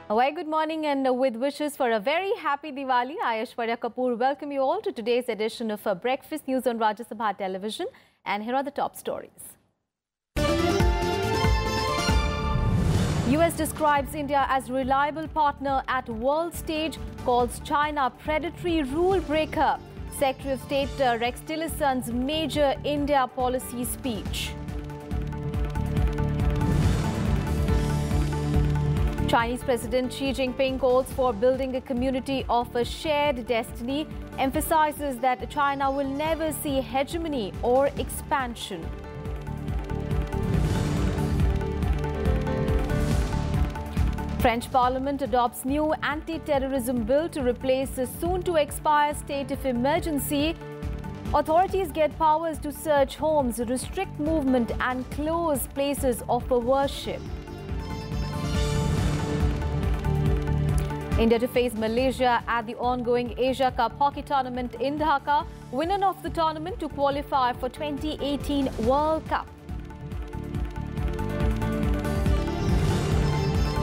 A very good morning and with wishes for a very happy Diwali, I, Aishwarya Kapoor, welcome you all to today's edition of Breakfast News on Rajya Sabha television. And here are the top stories. US describes India as reliable partner at world stage, calls China predatory rule breaker. Secretary of State Rex Tillerson's major India policy speech. Chinese President Xi Jinping calls for building a community of a shared destiny, emphasizes that China will never see hegemony or expansion. French Parliament adopts new anti-terrorism bill to replace a soon-to-expire state of emergency. Authorities get powers to search homes, restrict movement and close places of worship. India to face Malaysia at the ongoing Asia Cup hockey tournament in Dhaka. Winner of the tournament to qualify for 2018 World Cup.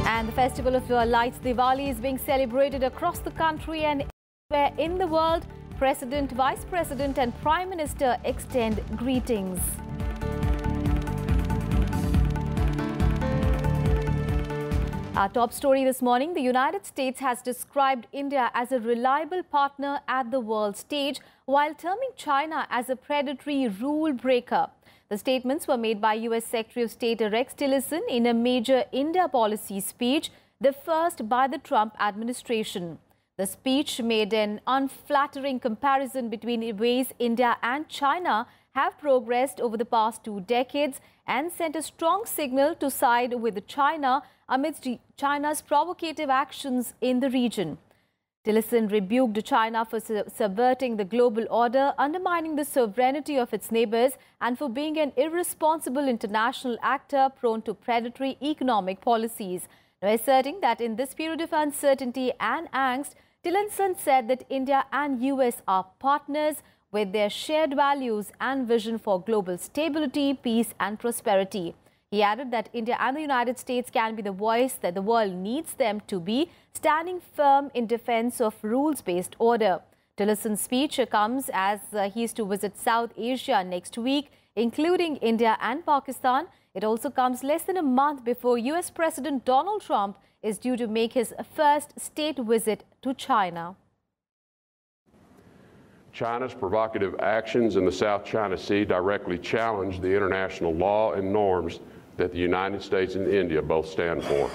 And the Festival of Lights Diwali is being celebrated across the country and everywhere in the world. President, Vice President and Prime Minister extend greetings. Our top story this morning, the United States has described India as a reliable partner at the world stage while terming China as a predatory rule breaker. The statements were made by US Secretary of State Rex Tillerson in a major India policy speech, the first by the Trump administration. The speech made an unflattering comparison between ways India and China have progressed over the past 2 decades and sent a strong signal to side with China amidst China's provocative actions in the region. Tillerson rebuked China for subverting the global order, undermining the sovereignty of its neighbors, and for being an irresponsible international actor prone to predatory economic policies. Now, asserting that in this period of uncertainty and angst, Tillerson said that India and US are partners with their shared values and vision for global stability, peace and prosperity. He added that India and the United States can be the voice that the world needs them to be, standing firm in defense of rules-based order. Tillerson's speech comes as he is to visit South Asia next week, including India and Pakistan. It also comes less than a month before US President Donald Trump is due to make his first state visit to China. China's provocative actions in the South China Sea directly challenge the international law and norms that the United States and India both stand for.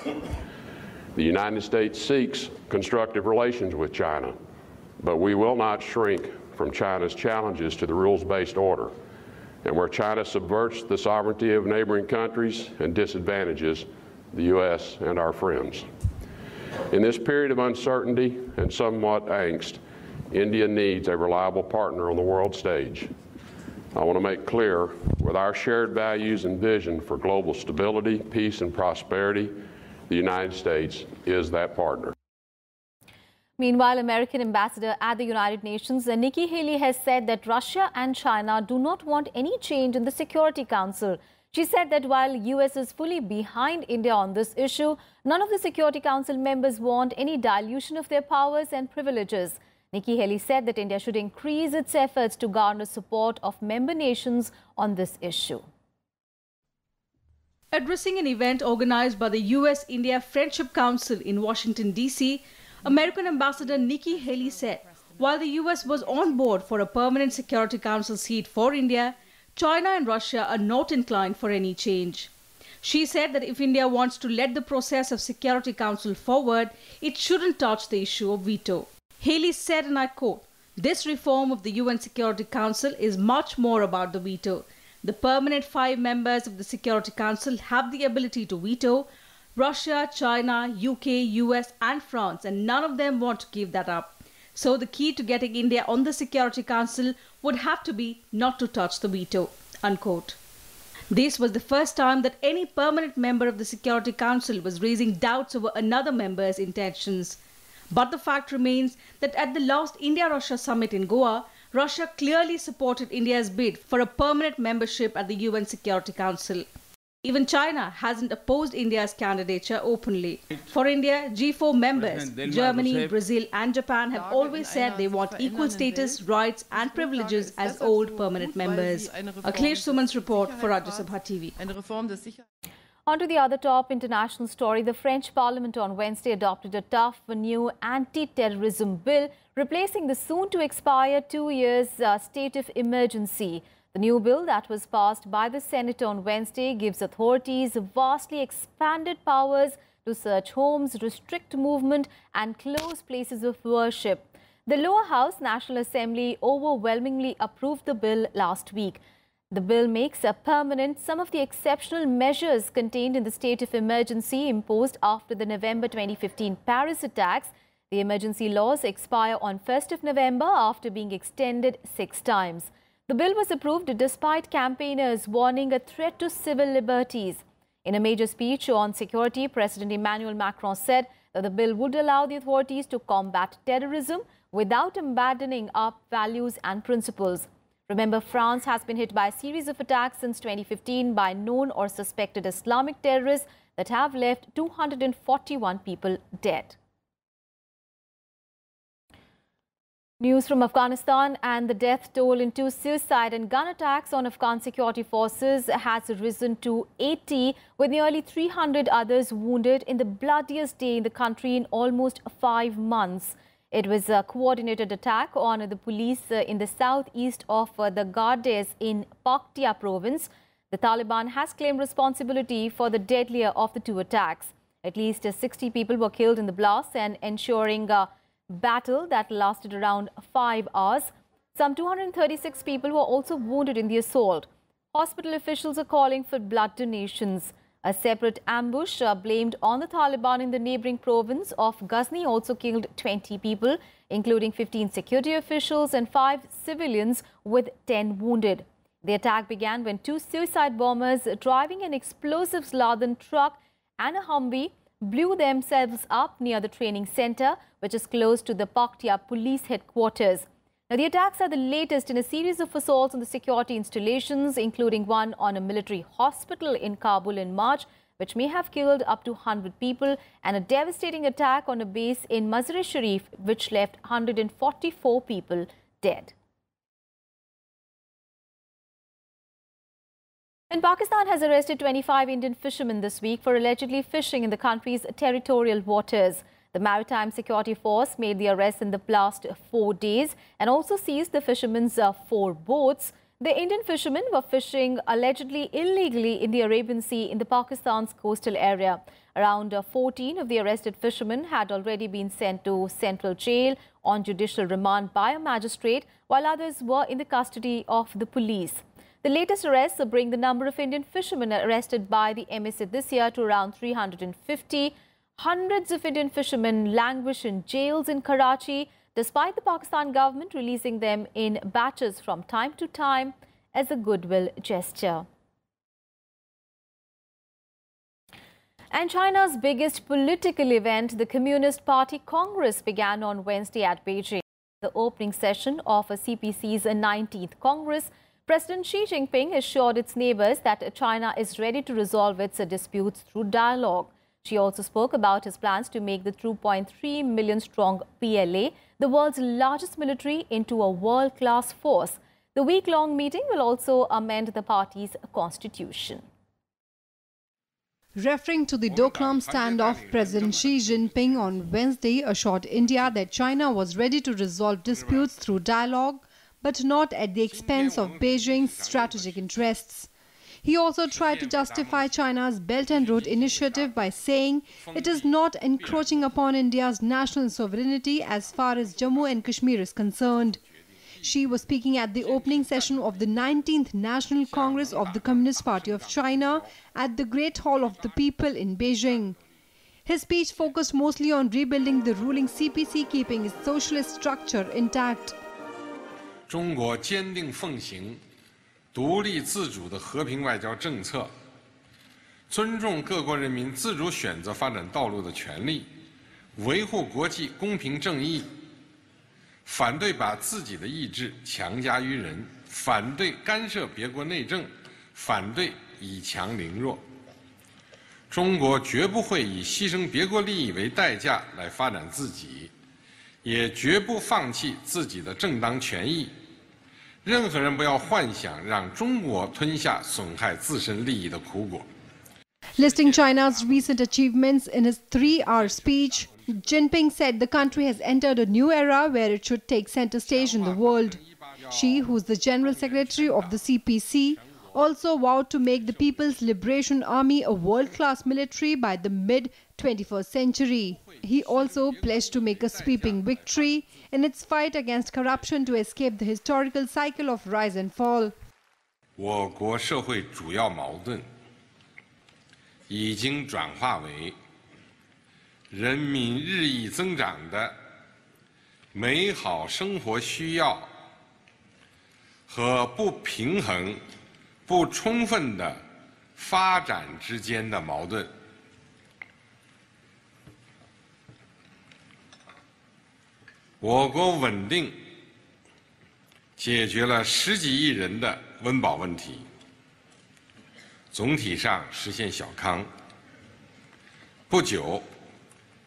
The United States seeks constructive relations with China, but we will not shrink from China's challenges to the rules-based order, and where China subverts the sovereignty of neighboring countries and disadvantages the U.S. and our friends. In this period of uncertainty and somewhat angst, India needs a reliable partner on the world stage. I want to make clear, with our shared values and vision for global stability, peace, and prosperity, the United States is that partner. Meanwhile, American ambassador at the United Nations, Nikki Haley, has said that Russia and China do not want any change in the Security Council. She said that while US is fully behind India on this issue, none of the Security Council members want any dilution of their powers and privileges. Nikki Haley said that India should increase its efforts to garner support of member nations on this issue. Addressing an event organized by the US-India Friendship Council in Washington, D.C., American Ambassador Nikki Haley said, while the US was on board for a permanent Security Council seat for India, China and Russia are not inclined for any change. She said that if India wants to lead the process of Security Council forward, it shouldn't touch the issue of veto. Haley said, and I quote, "This reform of the UN Security Council is much more about the veto. The permanent 5 members of the Security Council have the ability to veto. Russia, China, UK, US and France, and none of them want to give that up. So the key to getting India on the Security Council would have to be not to touch the veto," unquote. This was the first time that any permanent member of the Security Council was raising doubts over another member's intentions. But the fact remains that at the last India-Russia summit in Goa, Russia clearly supported India's bid for a permanent membership at the UN Security Council. Even China hasn't opposed India's candidature openly. For India, G4 members, Germany, Brazil and Japan have always said they want equal status, rights and privileges as old permanent members. Akhilesh Suman's report for Rajya Sabha TV. On to the other top international story. The French Parliament on Wednesday adopted a tough new anti-terrorism bill, replacing the soon-to-expire 2 years state of emergency. The new bill that was passed by the Senate on Wednesday gives authorities vastly expanded powers to search homes, restrict movement and close places of worship. The lower house, National Assembly, overwhelmingly approved the bill last week. The bill makes permanent some of the exceptional measures contained in the state of emergency imposed after the November 2015 Paris attacks. The emergency laws expire on 1st of November after being extended 6 times. The bill was approved despite campaigners warning a threat to civil liberties. In a major speech on security, President Emmanuel Macron said that the bill would allow the authorities to combat terrorism without abandoning our values and principles. Remember, France has been hit by a series of attacks since 2015 by known or suspected Islamic terrorists that have left 241 people dead. News from Afghanistan, and the death toll in 2 suicide and gun attacks on Afghan security forces has risen to 80, with nearly 300 others wounded in the bloodiest day in the country in almost 5 months. It was a coordinated attack on the police in the southeast of the Gardes in Paktia province. The Taliban has claimed responsibility for the deadlier of the 2 attacks. At least 60 people were killed in the blasts and ensuring a battle that lasted around 5 hours. Some 236 people were also wounded in the assault. Hospital officials are calling for blood donations. A separate ambush blamed on the Taliban in the neighboring province of Ghazni also killed 20 people, including 15 security officials and 5 civilians, with 10 wounded. The attack began when 2 suicide bombers driving an explosives-laden truck and a Humvee blew themselves up near the training center, which is close to the Paktia police headquarters. Now, the attacks are the latest in a series of assaults on the security installations, including one on a military hospital in Kabul in March, which may have killed up to 100 people, and a devastating attack on a base in Mazar-e-Sharif, which left 144 people dead. And Pakistan has arrested 25 Indian fishermen this week for allegedly fishing in the country's territorial waters. The Maritime Security Force made the arrest in the past 4 days and also seized the fishermen's 4 boats. The Indian fishermen were fishing allegedly illegally in the Arabian Sea in the Pakistan's coastal area. Around 14 of the arrested fishermen had already been sent to central jail on judicial remand by a magistrate, while others were in the custody of the police. The latest arrests bring the number of Indian fishermen arrested by the MSA this year to around 350. Hundreds of Indian fishermen languish in jails in Karachi, despite the Pakistan government releasing them in batches from time to time as a goodwill gesture. And China's biggest political event, the Communist Party Congress, began on Wednesday at Beijing. The opening session of CPC's 19th Congress, President Xi Jinping assured its neighbors that China is ready to resolve its disputes through dialogue. She also spoke about his plans to make the 2.3 million strong PLA, the world's largest military, into a world-class force. The week-long meeting will also amend the party's constitution. Referring to the Doklam standoff, President Xi Jinping on Wednesday assured India that China was ready to resolve disputes through dialogue, but not at the expense of Beijing's strategic interests. He also tried to justify China's Belt and Road Initiative by saying it is not encroaching upon India's national sovereignty as far as Jammu and Kashmir is concerned. Xi was speaking at the opening session of the 19th National Congress of the Communist Party of China at the Great Hall of the People in Beijing. His speech focused mostly on rebuilding the ruling CPC, keeping its socialist structure intact. 中国坚定奉行独立自主的和平外交政策，尊重各国人民自主选择发展道路的权利，维护国际公平正义，反对把自己的意志强加于人，反对干涉别国内政，反对以强凌弱。中国绝不会以牺牲别国利益为代价来发展自己，也绝不放弃自己的正当权益。任何人不要幻想让中国吞下损害自身利益的苦果。 Listing China's recent achievements in his 3-hour speech, Jinping said the country has entered a new era where it should take center stage in the world. Xi, who's the General Secretary of the CPC, also vowed to make the People's Liberation Army a world-class military by the mid-21st century. He also pledged to make a sweeping victory in its fight against corruption to escape the historical cycle of rise and fall. 我国社会主要矛盾已经转化为人民日益增长的美好生活需要和不平衡、不充分的发展之间的矛盾。我国稳定解决了10几亿人的温饱问题，总体上实现小康。不久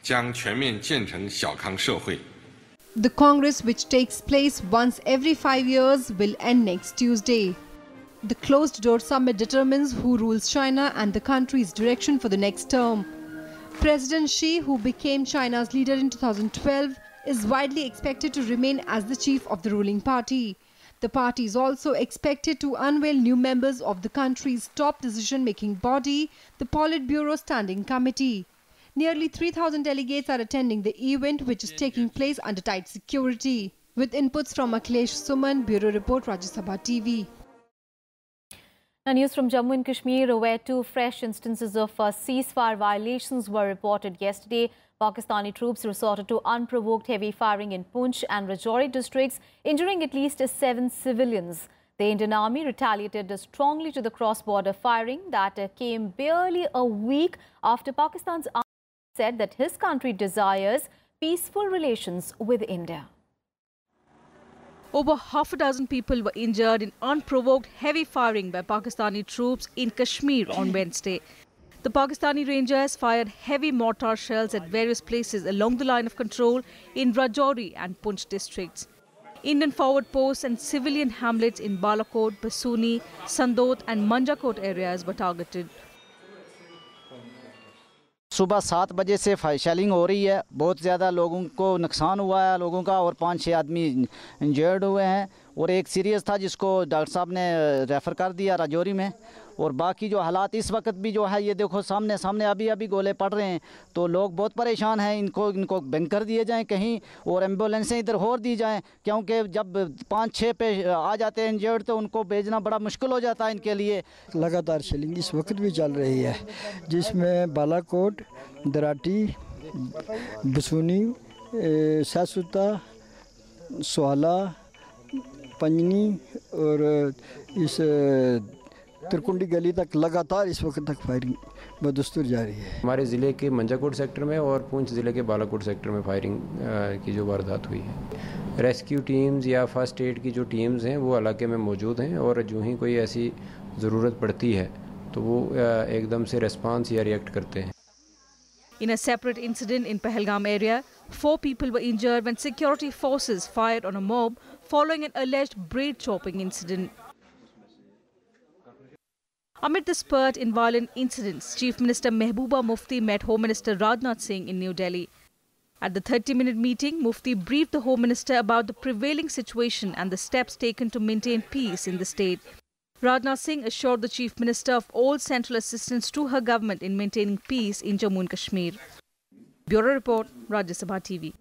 将全面建成小康社会。 The Congress, which takes place once every 5 years, will end next Tuesday. The closed-door summit determines who rules China and the country's direction for the next term. President Xi, who became China's leader in 2012, is widely expected to remain as the chief of the ruling party. The party is also expected to unveil new members of the country's top decision-making body, the Politburo Standing Committee. Nearly 3,000 delegates are attending the event, which is taking place under tight security. With inputs from Akhilesh Suman, Bureau Report, Rajya Sabha TV. Now, news from Jammu and Kashmir, where 2 fresh instances of ceasefire violations were reported yesterday. Pakistani troops resorted to unprovoked heavy firing in Poonch and Rajouri districts, injuring at least 7 civilians. The Indian Army retaliated strongly to the cross-border firing that came barely a week after Pakistan's army said that his country desires peaceful relations with India. Over half a dozen people were injured in unprovoked heavy firing by Pakistani troops in Kashmir on Wednesday. The Pakistani Rangers fired heavy mortar shells at various places along the line of control in Rajouri and Poonch districts. Indian forward posts and civilian hamlets in Balakot, Basuni, Sandot and Manjakot areas were targeted. सुबह 7 बजे से shelling हो रही है। बहुत ज़्यादा लोगों को नुकसान हुआ है लोगों का, और 5-6 आदमी इंजर्ड हुए हैं, और एक सीरियस था जिसको डॉक्टर साहब ने रेफ़र कर दिया राजौरी में। और बाकी जो हालात इस वक्त भी जो है, ये देखो सामने अभी गोले पड़ रहे हैं, तो लोग बहुत परेशान हैं। इनको बैंकर दिए जाएं कहीं, और एम्बुलेंसें इधर और दी जाएं, क्योंकि जब 5-6 पे आ जाते हैं इंजर्ड तो उनको भेजना बड़ा मुश्किल हो जाता है इनके लिए। लगातार शेलिंग इस वक्त भी चल रही है, जिसमें बालाकोट, दराटी, बसूनी, सासुता, सोहाला, पंजनी और इस त्रिकुंडी गली तक लगातार इस वक्त तक फायरिंग बदस्तूर जारी है। हमारे ज़िले के मंजाकोट सेक्टर में और पुंछ ज़िले के बालाकोट सेक्टर में फायरिंग की जो वारदात हुई है। रेस्क्यू टीम्स या फर्स्ट एड की जो टीम्स हैं वो इलाके में मौजूद हैं, और जो ही कोई ऐसी ज़रूरत पड़ती है तो वो एकदम से रिस्पांस या रिएक्ट करते हैं। In a separate incident in Pahalgam area, 4 people were injured when security forces fired on a mob following an alleged braid chopping incident. Amid the spurt in violent incidents, Chief Minister Mehbooba Mufti met Home Minister Rajnath Singh in New Delhi. At the 30-minute meeting, Mufti briefed the Home Minister about the prevailing situation and the steps taken to maintain peace in the state. Rajnath Singh assured the Chief Minister of all central assistance to her government in maintaining peace in Jammu and Kashmir. Bureau Report, Rajya Sabha TV.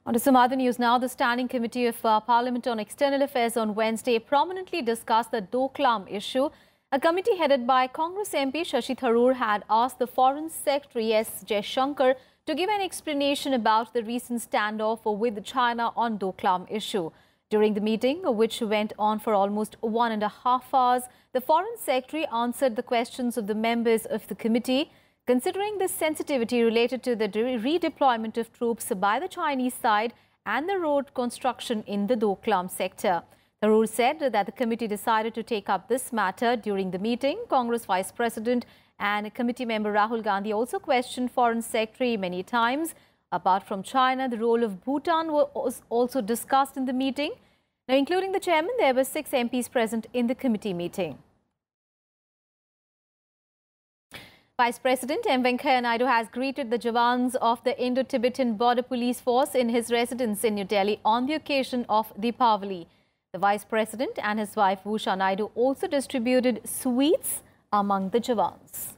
On to some other news now. The Standing Committee of Parliament on External Affairs on Wednesday prominently discussed the Doklam issue. A committee headed by Congress MP Shashi Tharoor had asked the Foreign Secretary S. Jaishankar to give an explanation about the recent standoff with China on Doklam issue. During the meeting, which went on for almost 1.5 hours, the Foreign Secretary answered the questions of the members of the committee, considering the sensitivity related to the redeployment of troops by the Chinese side and the road construction in the Doklam sector. Tharoor said that the committee decided to take up this matter during the meeting. Congress Vice President And committee member Rahul Gandhi also questioned Foreign Secretary many times. Apart from China, the role of Bhutan was also discussed in the meeting. Now, including the chairman, there were 6 MPs present in the committee meeting. Vice President M. Venkaiah Naidu has greeted the jawans of the Indo-Tibetan Border Police Force in his residence in New Delhi on the occasion of Deepavali. The Vice President and his wife Bhusha Naidu also distributed sweets among the jawans.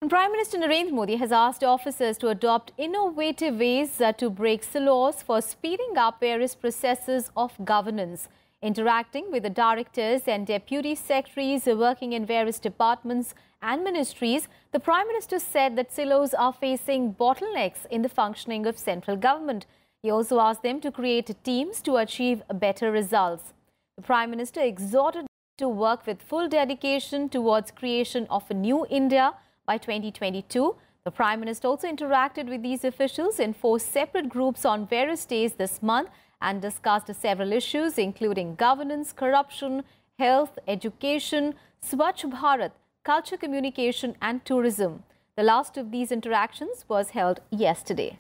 Prime Minister Narendra Modi has asked officers to adopt innovative ways to break the laws for speeding up various processes of governance. Interacting with the directors and deputy secretaries working in various departments and ministries, the Prime Minister said that silos are facing bottlenecks in the functioning of central government. He also asked them to create teams to achieve better results. The Prime Minister exhorted them to work with full dedication towards creation of a new India by 2022. The Prime Minister also interacted with these officials in 4 separate groups on various days this month and discussed several issues including governance, corruption, health, education, Swachh Bharat, culture, communication and tourism. The last of these interactions was held yesterday.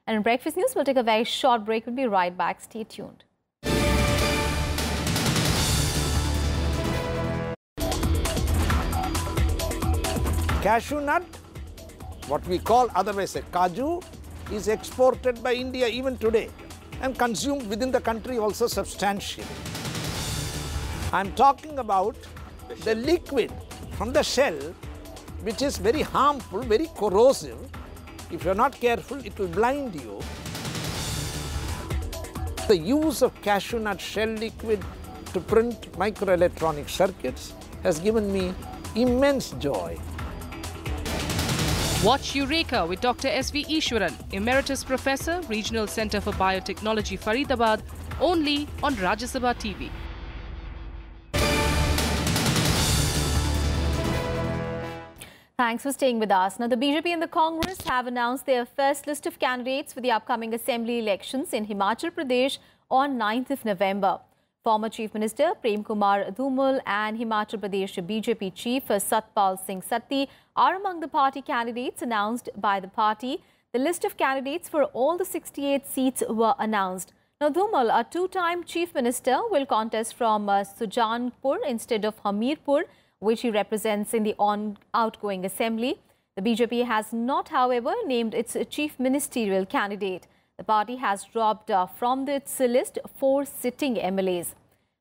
And in Breakfast News, we'll take a very short break. We'll be right back. Stay tuned. Cashew nut, what we call otherwise a kaju, is exported by India even today and consumed within the country also substantially. I'm talking about the liquid from the shell, which is very harmful, very corrosive. If you're not careful, it will blind you. The use of cashew nut shell liquid to print microelectronic circuits has given me immense joy. Watch Eureka with Dr. S.V. Ishwaran, Emeritus Professor, Regional Centre for Biotechnology, Faridabad, only on Rajya Sabha TV. Thanks for staying with us. Now, the BJP and the Congress have announced their first list of candidates for the upcoming assembly elections in Himachal Pradesh on 9th of November. Former Chief Minister Prem Kumar Dhumal and Himachal Pradesh BJP Chief Satpal Singh Satti are among the party candidates announced by the party. The list of candidates for all the 68 seats were announced. Now, Dhumal, a 2-time Chief Minister, will contest from Sujanpur instead of Hamirpur, which he represents in the outgoing assembly. The BJP has not, however, named its chief ministerial candidate. The party has dropped from its list 4 sitting MLAs.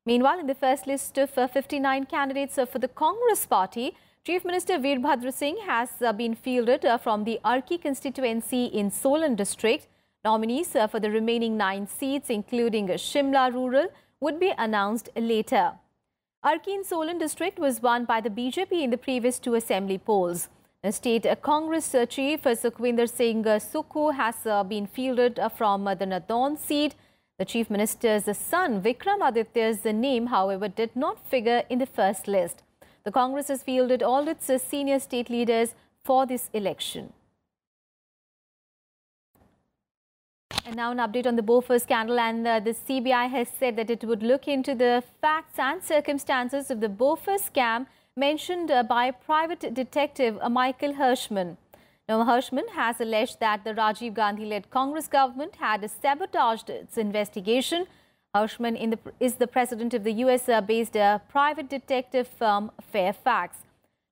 Meanwhile, in the first list of 59 candidates for the Congress party, Chief Minister Veerbhadra Singh has been fielded from the Arki constituency in Solan district. Nominees for the remaining 9 seats, including Shimla Rural, would be announced later. Arki in Solan district was won by the BJP in the previous 2 assembly polls. The State Congress Chief Sukhwinder Singh Sukhu has been fielded from the Nadon seat. The Chief Minister's son Vikram Aditya's name, however, did not figure in the first list. The Congress has fielded all its senior state leaders for this election. And now an update on the Bofors scandal, and the CBI has said that it would look into the facts and circumstances of the Bofors scam mentioned by private detective Michael Hirschman. Now, Hirschman has alleged that the Rajiv Gandhi-led Congress government had sabotaged its investigation. Hirschman is the president of the US-based private detective firm Fairfax.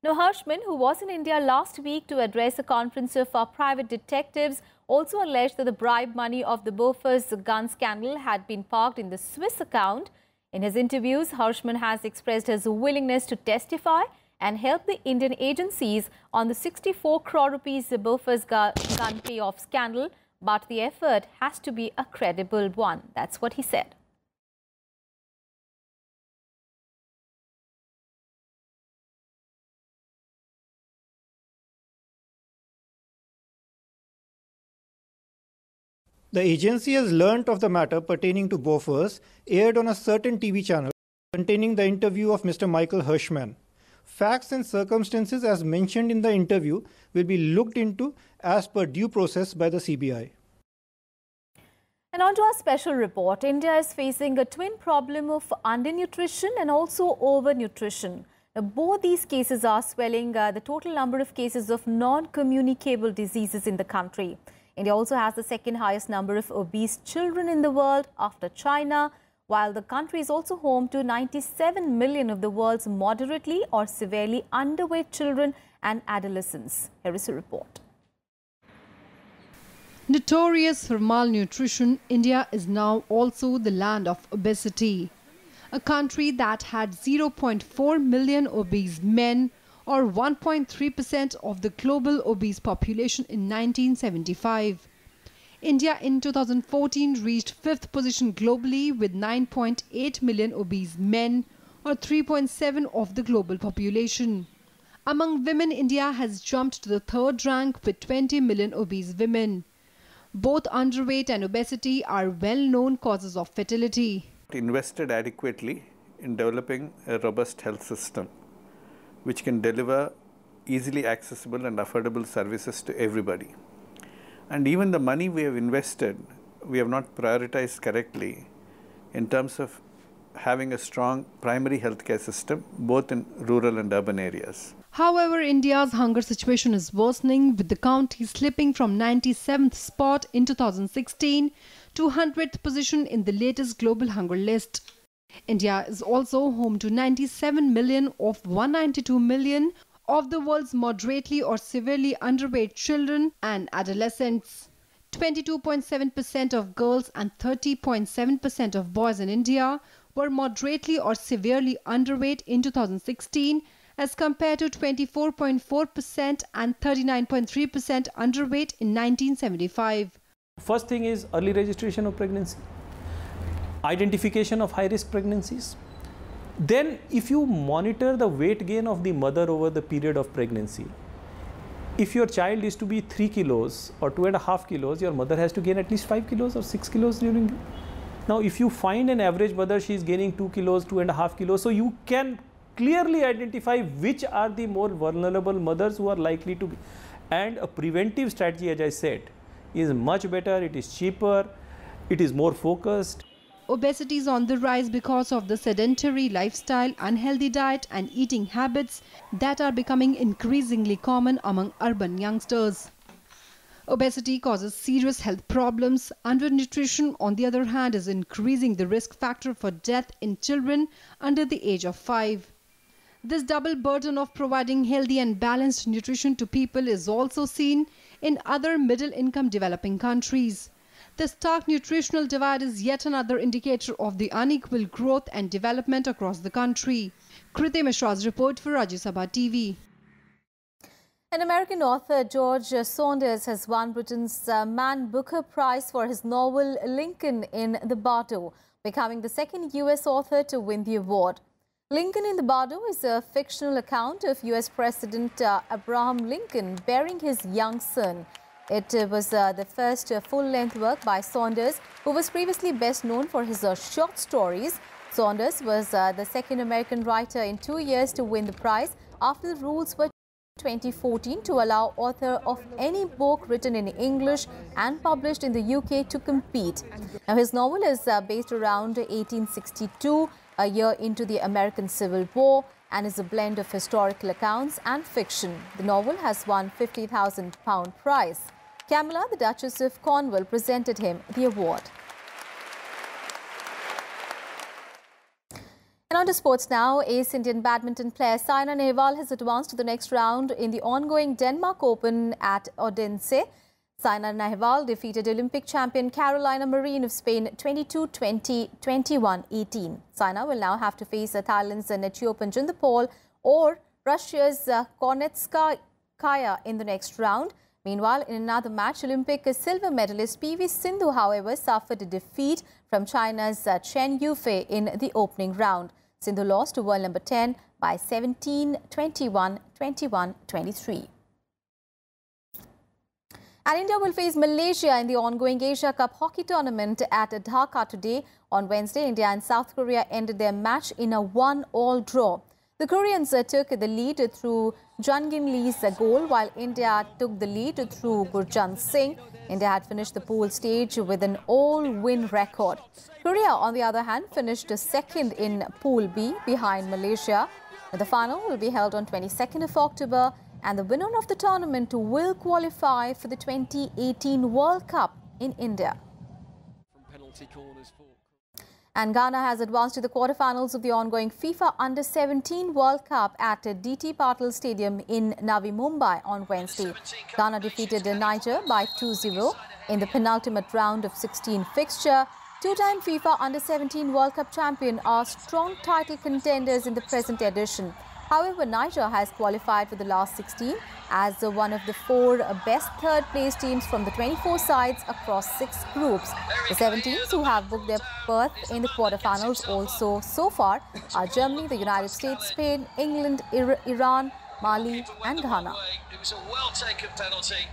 Now, Hirschman, who was in India last week to address a conference of private detectives, also alleged that the bribe money of the Bofors gun scandal had been parked in the Swiss account. In his interviews, Hirschman has expressed his willingness to testify and help the Indian agencies on the 64 crore rupees Bofors gun payoff scandal, but the effort has to be a credible one. That's what he said. The agency has learnt of the matter pertaining to Bofors aired on a certain TV channel containing the interview of Mr. Michael Hirschman. Facts and circumstances as mentioned in the interview will be looked into as per due process by the CBI. And on to our special report. India is facing a twin problem of undernutrition and also overnutrition. Now, both these cases are swelling the total number of cases of non-communicable diseases in the country. India also has the second highest number of obese children in the world after China, while the country is also home to 97 million of the world's moderately or severely underweight children and adolescents. Here is a report. Notorious for malnutrition, India is now also the land of obesity. A country that had 0.4 million obese men, or 1.3% of the global obese population in 1975. India in 2014 reached 5th position globally with 9.8 million obese men, or 3.7% of the global population. Among women, India has jumped to the 3rd rank with 20 million obese women. Both underweight and obesity are well-known causes of fatality. Invested adequately in developing a robust health system which can deliver easily accessible and affordable services to everybody. And even the money we have invested, we have not prioritized correctly in terms of having a strong primary healthcare system both in rural and urban areas. However, India's hunger situation is worsening, with the country slipping from 97th spot in 2016 to 100th position in the latest global hunger list. India is also home to 97 million of 192 million of the world's moderately or severely underweight children and adolescents. 22.7% of girls and 30.7% of boys in India were moderately or severely underweight in 2016, as compared to 24.4% and 39.3% underweight in 1975. First thing is early registration of pregnancy, identification of high-risk pregnancies. Then if you monitor the weight gain of the mother over the period of pregnancy, if your child is to be 3 kilos or 2.5 kilos, your mother has to gain at least 5 kilos or 6 kilos during. Now, if you find an average mother, she is gaining 2 kilos, 2.5 kilos, so you can clearly identify which are the more vulnerable mothers who are likely to be. And a preventive strategy, as I said, is much better, it is cheaper, it is more focused. Obesity is on the rise because of the sedentary lifestyle, unhealthy diet and eating habits that are becoming increasingly common among urban youngsters. Obesity causes serious health problems. Undernutrition, on the other hand, is increasing the risk factor for death in children under the age of 5. This double burden of providing healthy and balanced nutrition to people is also seen in other middle-income developing countries. The stark nutritional divide is yet another indicator of the unequal growth and development across the country. Kriti Mishra's report for Rajya Sabha TV. An American author, George Saunders, has won Britain's Man Booker Prize for his novel Lincoln in the Bardo, becoming the second U.S. author to win the award. Lincoln in the Bardo is a fictional account of U.S. President Abraham Lincoln burying his young son. It was the first full-length work by Saunders, who was previously best known for his short stories. Saunders was the second American writer in 2 years to win the prize after the rules were 2014 to allow author of any book written in English and published in the UK to compete. Now, his novel is based around 1862, a year into the American Civil War, and is a blend of historical accounts and fiction. The novel has won £50,000 prize. Camilla, the Duchess of Cornwall, presented him the award. And on to sports now. Ace Indian badminton player Saina Nehwal has advanced to the next round in the ongoing Denmark Open at Odense. Saina Nehwal defeated Olympic champion Carolina Marin of Spain 22-20, 21-18. Saina will now have to face Thailand's Netiopan Jindapol or Russia's Kornetskaya in the next round. Meanwhile, in another match, Olympic silver medalist PV Sindhu, however, suffered a defeat from China's Chen Yufei in the opening round. Sindhu lost to world number 10 by 17, 21, 21, 23. And India will face Malaysia in the ongoing Asia Cup hockey tournament at Dhaka today. On Wednesday, India and South Korea ended their match in a 1-all draw. The Koreans took the lead through Jungin Lee's goal, while India took the lead through Gurjant Singh. India had finished the pool stage with an all-win record. Korea, on the other hand, finished second in Pool B behind Malaysia. The final will be held on 22nd of October, and the winner of the tournament will qualify for the 2018 World Cup in India. And Ghana has advanced to the quarterfinals of the ongoing FIFA Under-17 World Cup at DT Patil Stadium in Navi Mumbai on Wednesday. Ghana defeated Niger by 2-0 in the penultimate round of 16 fixture. Two-time FIFA Under-17 World Cup champion are strong title contenders in the present edition. However, Niger has qualified for the last 16 as one of the 4 best third-place teams from the 24 sides across 6 groups. The 7 teams who have booked their berth in the quarterfinals also so far are Germany, the United States, Spain, England, Iran, Mali and Ghana. It was a well-taken penalty.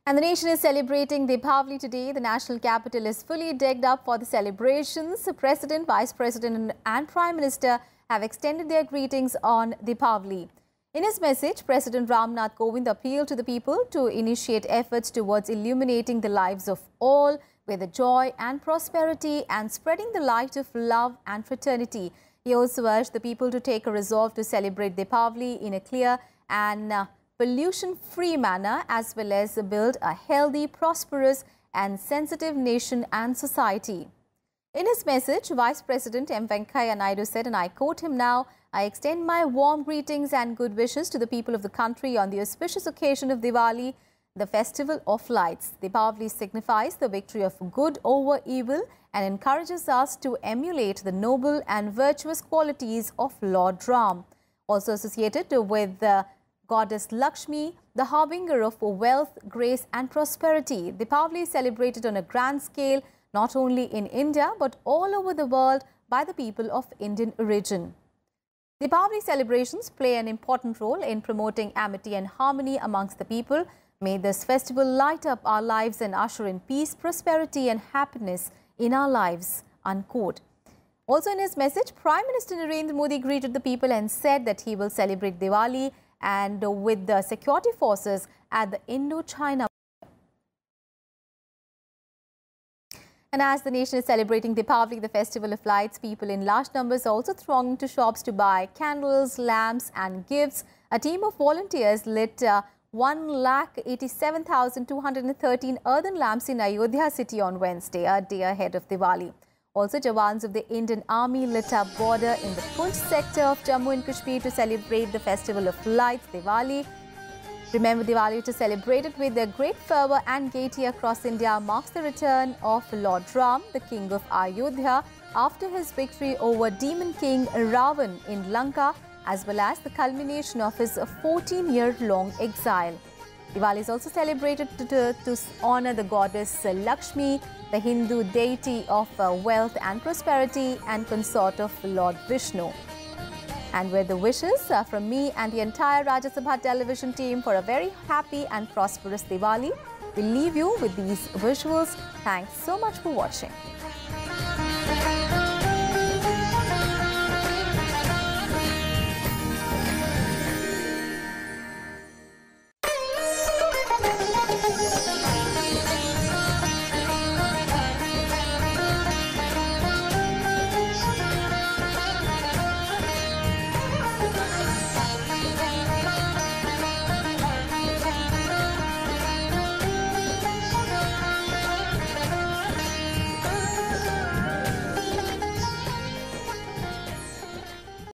And the nation is celebrating Deepavali today. The national capital is fully decked up for the celebrations. The President, Vice President and Prime Minister have extended their greetings on Deepavali. In his message, President Ramnath Kovind appealed to the people to initiate efforts towards illuminating the lives of all with the joy and prosperity and spreading the light of love and fraternity. He also urged the people to take a resolve to celebrate Deepavali in a clear and pollution-free manner, as well as build a healthy, prosperous and sensitive nation and society. In his message, Vice President M. Venkaiah Naidu said, and I quote him now, "I extend my warm greetings and good wishes to the people of the country on the auspicious occasion of Diwali, the festival of lights. Deepavali signifies the victory of good over evil and encourages us to emulate the noble and virtuous qualities of Lord Ram." Also associated with the Goddess Lakshmi, the harbinger of wealth, grace and prosperity. Deepavali is celebrated on a grand scale, not only in India but all over the world by the people of Indian origin. Deepavali celebrations play an important role in promoting amity and harmony amongst the people. May this festival light up our lives and usher in peace, prosperity and happiness in our lives, unquote. Also in his message, Prime Minister Narendra Modi greeted the people and said that he will celebrate Diwali and with the security forces at the Indo-China. And as the nation is celebrating Deepavali, the festival of lights, people in large numbers are also thronging to shops to buy candles, lamps and gifts. A team of volunteers lit 1,87,213 earthen lamps in Ayodhya city on Wednesday, a day ahead of Diwali. Also, Jawans of the Indian Army lit up border in the Poonch sector of Jammu and Kashmir to celebrate the festival of lights, Diwali. Remember, Diwali, to celebrate it with a great fervour and gaiety across India, marks the return of Lord Ram, the king of Ayodhya, after his victory over demon king Ravan in Lanka, as well as the culmination of his 14-year-long exile. Diwali is also celebrated to honour the goddess Lakshmi, the Hindu deity of wealth and prosperity and consort of Lord Vishnu. And with the wishes from me and the entire Rajya Sabha television team for a very happy and prosperous Diwali, we leave you with these visuals. Thanks so much for watching.